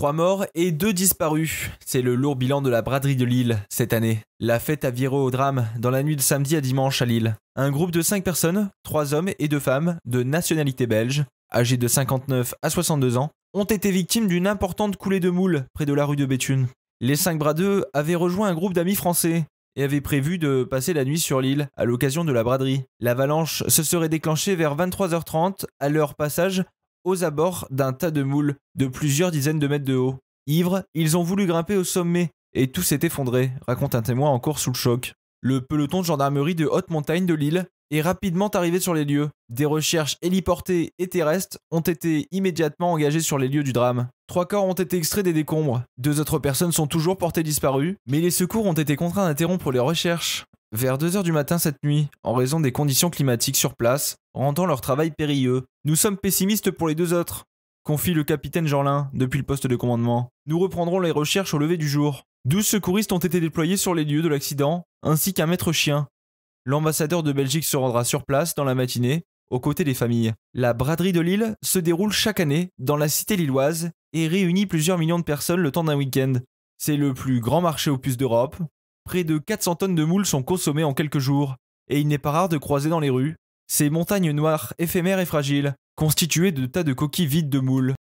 3 morts et 2 disparus. C'est le lourd bilan de la braderie de Lille cette année. La fête a viré au drame dans la nuit de samedi à dimanche à Lille. Un groupe de 5 personnes, 3 hommes et 2 femmes, de nationalité belge, âgés de 59 à 62 ans, ont été victimes d'une importante coulée de moules près de la rue de Béthune. Les 5 bradeux avaient rejoint un groupe d'amis français et avaient prévu de passer la nuit sur l'île à l'occasion de la braderie. L'avalanche se serait déclenchée vers 23h30 à leur passage aux abords d'un tas de moules de plusieurs dizaines de mètres de haut. Ivres, ils ont voulu grimper au sommet et tout s'est effondré, raconte un témoin encore sous le choc. Le peloton de gendarmerie de haute montagne de Lille est rapidement arrivé sur les lieux. Des recherches héliportées et terrestres ont été immédiatement engagées sur les lieux du drame. 3 corps ont été extraits des décombres. 2 autres personnes sont toujours portées disparues, mais les secours ont été contraints d'interrompre les recherches vers 2h du matin cette nuit, en raison des conditions climatiques sur place, rendant leur travail périlleux. Nous sommes pessimistes pour les 2 autres, confie le capitaine Jeanlin depuis le poste de commandement. Nous reprendrons les recherches au lever du jour. 12 secouristes ont été déployés sur les lieux de l'accident, ainsi qu'un maître chien. L'ambassadeur de Belgique se rendra sur place dans la matinée, aux côtés des familles. La braderie de Lille se déroule chaque année dans la cité lilloise et réunit plusieurs millions de personnes le temps d'un week-end. C'est le plus grand marché aux puces d'Europe. Près de 400 tonnes de moules sont consommées en quelques jours, et il n'est pas rare de croiser dans les rues ces montagnes noires éphémères et fragiles, constituées de tas de coquilles vides de moules.